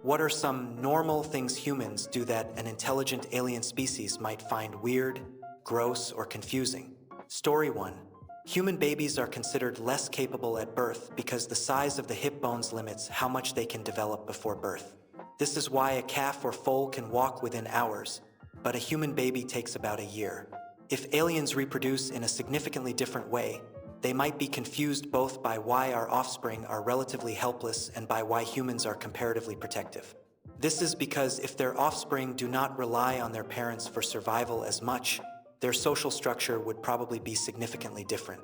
What are some normal things humans do that an intelligent alien species might find weird, gross, or confusing? Story 1. Human babies are considered less capable at birth because the size of the hip bones limits how much they can develop before birth. This is why a calf or foal can walk within hours, but a human baby takes about a year. If aliens reproduce in a significantly different way, they might be confused both by why our offspring are relatively helpless and by why humans are comparatively protective. This is because if their offspring do not rely on their parents for survival as much, their social structure would probably be significantly different.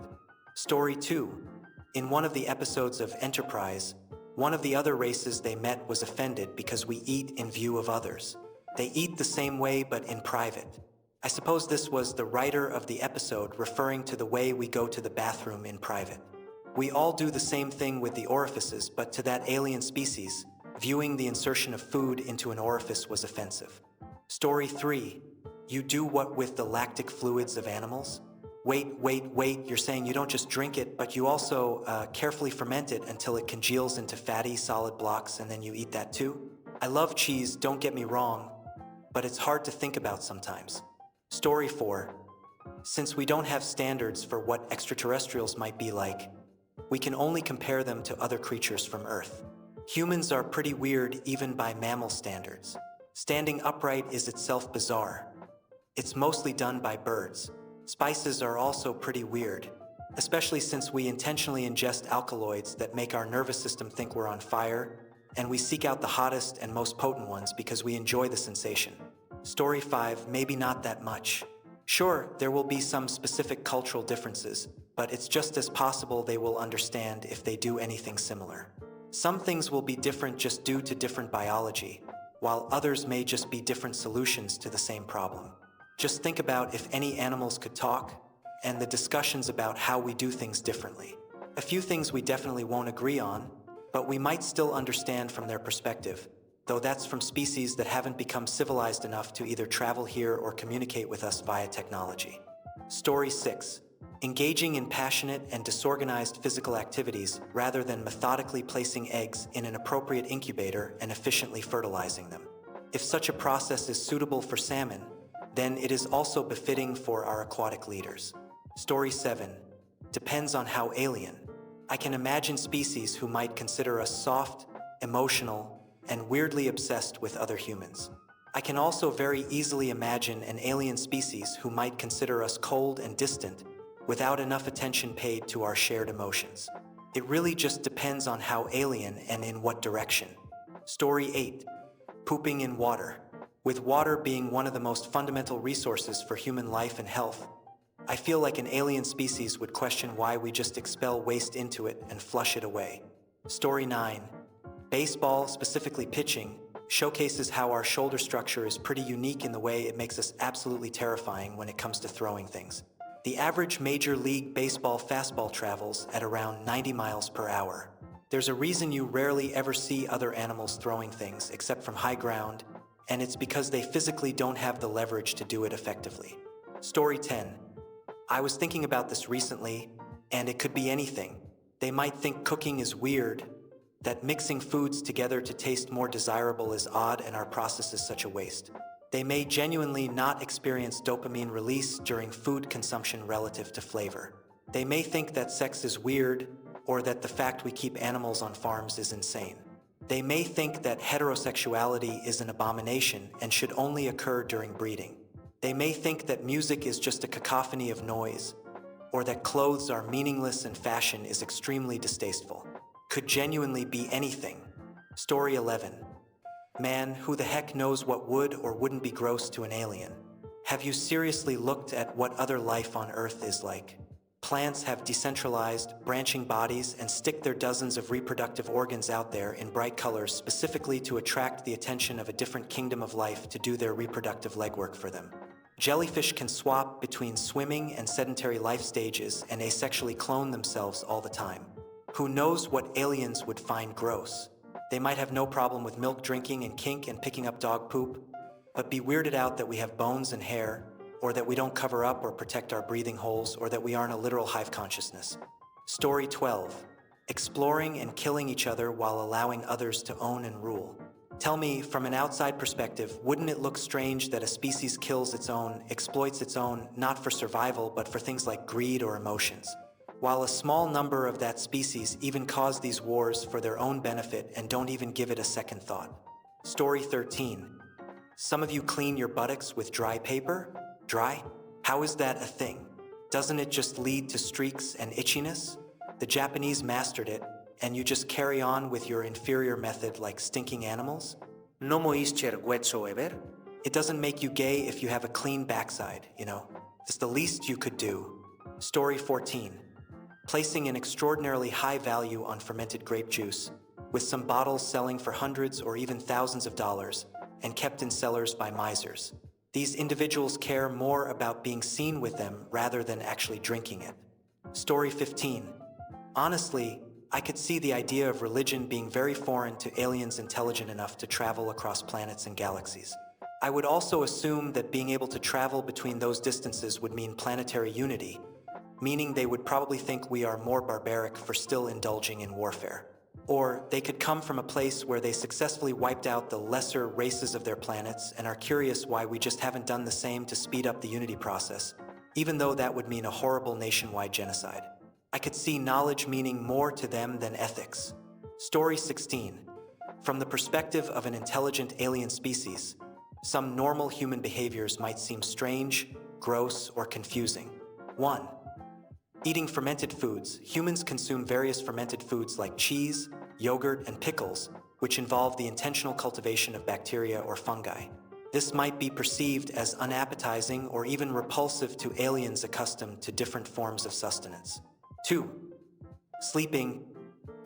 Story 2. In one of the episodes of Enterprise, one of the other races they met was offended because we eat in view of others. They eat the same way but in private. I suppose this was the writer of the episode referring to the way we go to the bathroom in private. We all do the same thing with the orifices, but to that alien species, viewing the insertion of food into an orifice was offensive. Story 3. You do what with the lactic fluids of animals? Wait, you're saying you don't just drink it, but you also carefully ferment it until it congeals into fatty, solid blocks, and then you eat that too? I love cheese, don't get me wrong, but it's hard to think about sometimes. Story 4. Since we don't have standards for what extraterrestrials might be like, we can only compare them to other creatures from Earth. Humans are pretty weird even by mammal standards. Standing upright is itself bizarre. It's mostly done by birds. Spices are also pretty weird, especially since we intentionally ingest alkaloids that make our nervous system think we're on fire, and we seek out the hottest and most potent ones because we enjoy the sensation. Story 5, maybe not that much. Sure, there will be some specific cultural differences, but it's just as possible they will understand if they do anything similar. Some things will be different just due to different biology, while others may just be different solutions to the same problem. Just think about if any animals could talk, and the discussions about how we do things differently. A few things we definitely won't agree on, but we might still understand from their perspective, though that's from species that haven't become civilized enough to either travel here or communicate with us via technology. Story 6. Engaging in passionate and disorganized physical activities rather than methodically placing eggs in an appropriate incubator and efficiently fertilizing them. If such a process is suitable for salmon, then it is also befitting for our aquatic leaders. Story 7. Depends on how alien. I can imagine species who might consider us soft, emotional, and weirdly obsessed with other humans. I can also very easily imagine an alien species who might consider us cold and distant without enough attention paid to our shared emotions. It really just depends on how alien and in what direction. Story 8. Pooping in water. With water being one of the most fundamental resources for human life and health, I feel like an alien species would question why we just expel waste into it and flush it away. Story 9. Baseball, specifically pitching, showcases how our shoulder structure is pretty unique in the way it makes us absolutely terrifying when it comes to throwing things. The average Major League Baseball fastball travels at around 90 miles per hour. There's a reason you rarely ever see other animals throwing things except from high ground, and it's because they physically don't have the leverage to do it effectively. Story 10. I was thinking about this recently, and it could be anything. They might think cooking is weird, that mixing foods together to taste more desirable is odd, and our process is such a waste. They may genuinely not experience dopamine release during food consumption relative to flavor. They may think that sex is weird, or that the fact we keep animals on farms is insane. They may think that heterosexuality is an abomination and should only occur during breeding. They may think that music is just a cacophony of noise, or that clothes are meaningless and fashion is extremely distasteful. Could genuinely be anything. Story 11. Man, who the heck knows what would or wouldn't be gross to an alien? Have you seriously looked at what other life on Earth is like? Plants have decentralized, branching bodies and stick their dozens of reproductive organs out there in bright colors specifically to attract the attention of a different kingdom of life to do their reproductive legwork for them. Jellyfish can swap between swimming and sedentary life stages and asexually clone themselves all the time. Who knows what aliens would find gross? They might have no problem with milk drinking and kink and picking up dog poop, but be weirded out that we have bones and hair, or that we don't cover up or protect our breathing holes, or that we aren't a literal hive consciousness. Story 12. Exploring and killing each other while allowing others to own and rule. Tell me, from an outside perspective, wouldn't it look strange that a species kills its own, exploits its own, not for survival, but for things like greed or emotions? While a small number of that species even cause these wars for their own benefit and don't even give it a second thought. Story 13. Some of you clean your buttocks with dry paper? Dry? How is that a thing? Doesn't it just lead to streaks and itchiness? The Japanese mastered it, and you just carry on with your inferior method like stinking animals? No moisture whatsoever. It doesn't make you gay if you have a clean backside, you know. It's the least you could do. Story 14. Placing an extraordinarily high value on fermented grape juice, with some bottles selling for hundreds or even thousands of dollars, and kept in cellars by misers. These individuals care more about being seen with them rather than actually drinking it. Story 15. Honestly, I could see the idea of religion being very foreign to aliens intelligent enough to travel across planets and galaxies. I would also assume that being able to travel between those distances would mean planetary unity, meaning they would probably think we are more barbaric for still indulging in warfare. Or they could come from a place where they successfully wiped out the lesser races of their planets and are curious why we just haven't done the same to speed up the unity process, even though that would mean a horrible nationwide genocide. I could see knowledge meaning more to them than ethics. Story 16. From the perspective of an intelligent alien species, some normal human behaviors might seem strange, gross, or confusing. 1. Eating fermented foods. Humans consume various fermented foods like cheese, yogurt, and pickles, which involve the intentional cultivation of bacteria or fungi. This might be perceived as unappetizing or even repulsive to aliens accustomed to different forms of sustenance. 2. Sleeping.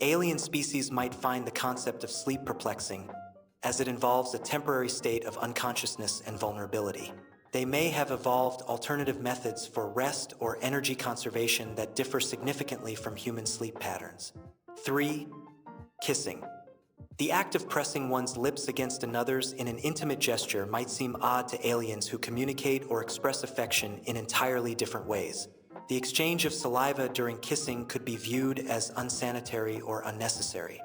Alien species might find the concept of sleep perplexing, as it involves a temporary state of unconsciousness and vulnerability. They may have evolved alternative methods for rest or energy conservation that differ significantly from human sleep patterns. 3. Kissing. The act of pressing one's lips against another's in an intimate gesture might seem odd to aliens who communicate or express affection in entirely different ways. The exchange of saliva during kissing could be viewed as unsanitary or unnecessary.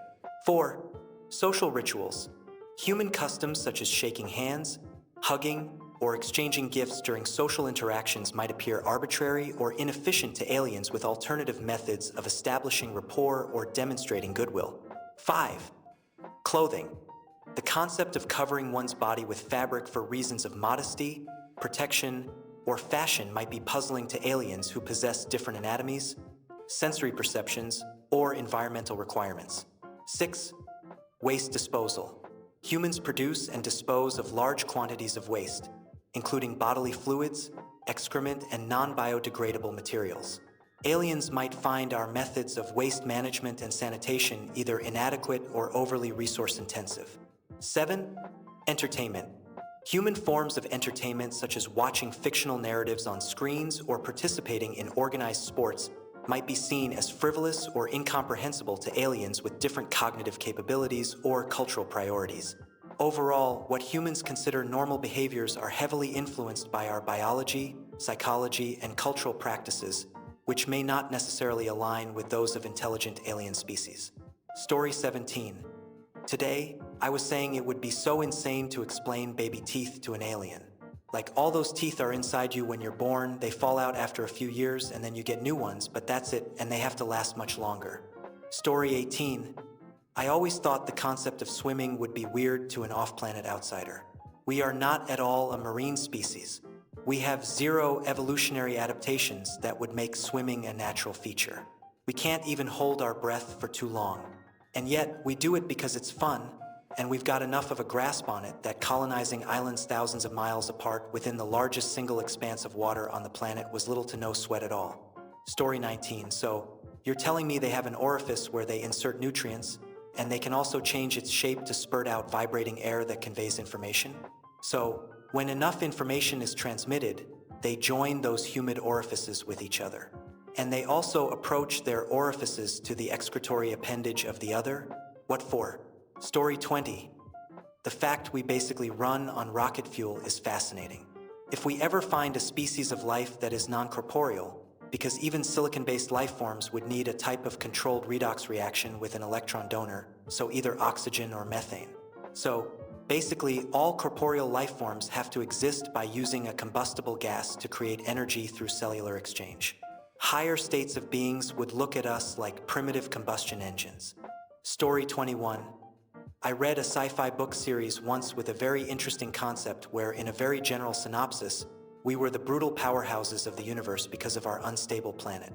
4. Social rituals. Human customs such as shaking hands, hugging, or exchanging gifts during social interactions might appear arbitrary or inefficient to aliens with alternative methods of establishing rapport or demonstrating goodwill. 5. Clothing. The concept of covering one's body with fabric for reasons of modesty, protection, or fashion might be puzzling to aliens who possess different anatomies, sensory perceptions, or environmental requirements. 6. Waste disposal. Humans produce and dispose of large quantities of waste, including bodily fluids, excrement, and non-biodegradable materials. Aliens might find our methods of waste management and sanitation either inadequate or overly resource-intensive. 7. Entertainment. Human forms of entertainment such as watching fictional narratives on screens or participating in organized sports might be seen as frivolous or incomprehensible to aliens with different cognitive capabilities or cultural priorities. Overall, what humans consider normal behaviors are heavily influenced by our biology, psychology, and cultural practices, which may not necessarily align with those of intelligent alien species. Story 17. Today, I was saying it would be so insane to explain baby teeth to an alien. Like, all those teeth are inside you when you're born, they fall out after a few years, and then you get new ones, but that's it, and they have to last much longer. Story 18. I always thought the concept of swimming would be weird to an off-planet outsider. We are not at all a marine species. We have 0 evolutionary adaptations that would make swimming a natural feature. We can't even hold our breath for too long. And yet, we do it because it's fun, and we've got enough of a grasp on it that colonizing islands thousands of miles apart within the largest single expanse of water on the planet was little to no sweat at all. Story 19. So, you're telling me they have an orifice where they insert nutrients, and they can also change its shape to spurt out vibrating air that conveys information? So, when enough information is transmitted, they join those humid orifices with each other. And they also approach their orifices to the excretory appendage of the other? What for? Story 20. The fact we basically run on rocket fuel is fascinating. If we ever find a species of life that is non-corporeal, because even silicon-based life forms would need a type of controlled redox reaction with an electron donor, so either oxygen or methane. So, basically, all corporeal life forms have to exist by using a combustible gas to create energy through cellular exchange. Higher states of beings would look at us like primitive combustion engines. Story 21. I read a sci-fi book series once with a very interesting concept where, in a very general synopsis, we were the brutal powerhouses of the universe because of our unstable planet.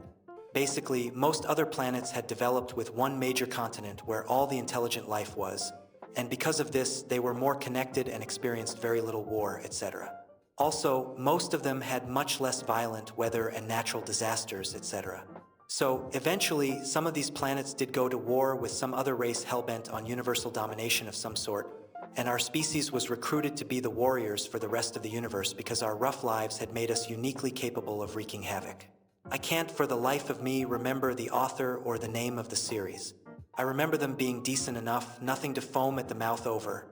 Basically, most other planets had developed with one major continent where all the intelligent life was, and because of this, they were more connected and experienced very little war, etc. Also, most of them had much less violent weather and natural disasters, etc. So, eventually, some of these planets did go to war with some other race hellbent on universal domination of some sort, and our species was recruited to be the warriors for the rest of the universe because our rough lives had made us uniquely capable of wreaking havoc. I can't for the life of me remember the author or the name of the series. I remember them being decent enough, nothing to foam at the mouth over,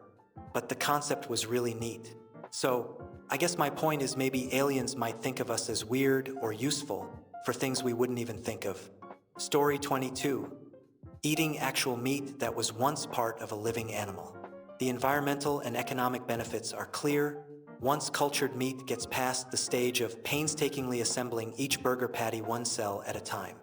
but the concept was really neat. So, I guess my point is maybe aliens might think of us as weird or useful for things we wouldn't even think of. Story 22. Eating actual meat that was once part of a living animal. The environmental and economic benefits are clear once cultured meat gets past the stage of painstakingly assembling each burger patty one cell at a time.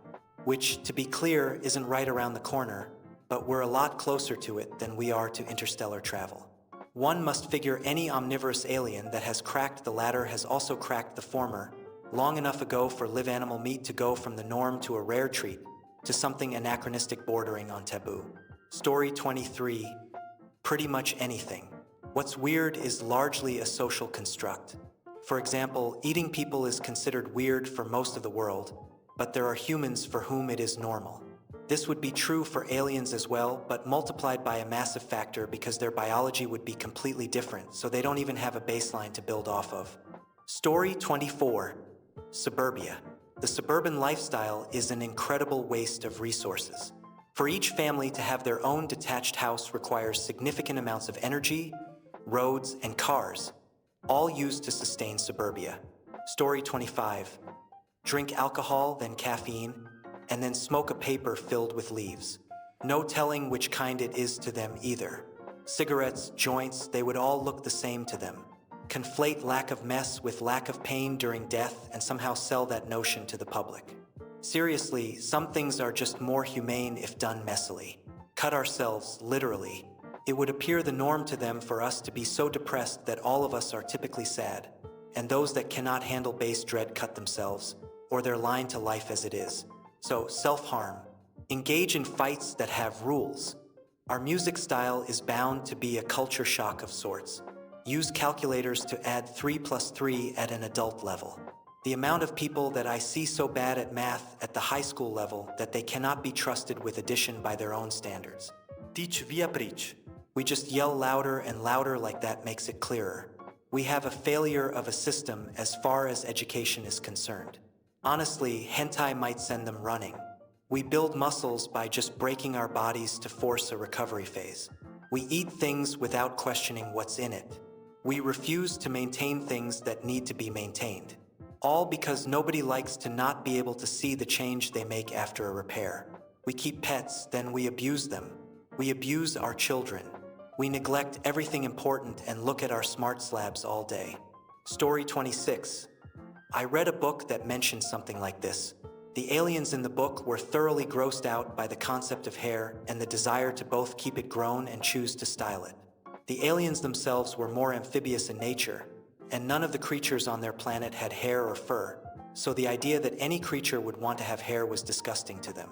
Which, to be clear, isn't right around the corner, but we're a lot closer to it than we are to interstellar travel. One must figure any omnivorous alien that has cracked the latter has also cracked the former, long enough ago for live animal meat to go from the norm to a rare treat, to something anachronistic bordering on taboo. Story 23. Pretty much anything. What's weird is largely a social construct. For example, eating people is considered weird for most of the world, but there are humans for whom it is normal. This would be true for aliens as well, but multiplied by a massive factor because their biology would be completely different, so they don't even have a baseline to build off of. Story 24. Suburbia. The suburban lifestyle is an incredible waste of resources. For each family to have their own detached house requires significant amounts of energy, roads, and cars, all used to sustain suburbia. Story 25. Drink alcohol, then caffeine, and then smoke a paper filled with leaves. No telling which kind it is to them either. Cigarettes, joints, they would all look the same to them. Conflate lack of mess with lack of pain during death and somehow sell that notion to the public. Seriously, some things are just more humane if done messily. Cut ourselves, literally. It would appear the norm to them for us to be so depressed that all of us are typically sad, and those that cannot handle base dread cut themselves, or they're lying to life as it is. So, self-harm. Engage in fights that have rules. Our music style is bound to be a culture shock of sorts. Use calculators to add 3 plus 3 at an adult level. The amount of people that I see so bad at math at the high school level that they cannot be trusted with addition by their own standards. Teach via preach. We just yell louder and louder like that makes it clearer. We have a failure of a system as far as education is concerned. Honestly, hentai might send them running. We build muscles by just breaking our bodies to force a recovery phase. We eat things without questioning what's in it. We refuse to maintain things that need to be maintained. All because nobody likes to not be able to see the change they make after a repair. We keep pets, then we abuse them. We abuse our children. We neglect everything important and look at our smart slabs all day. Story 26. I read a book that mentioned something like this. The aliens in the book were thoroughly grossed out by the concept of hair and the desire to both keep it grown and choose to style it. The aliens themselves were more amphibious in nature, and none of the creatures on their planet had hair or fur, so the idea that any creature would want to have hair was disgusting to them.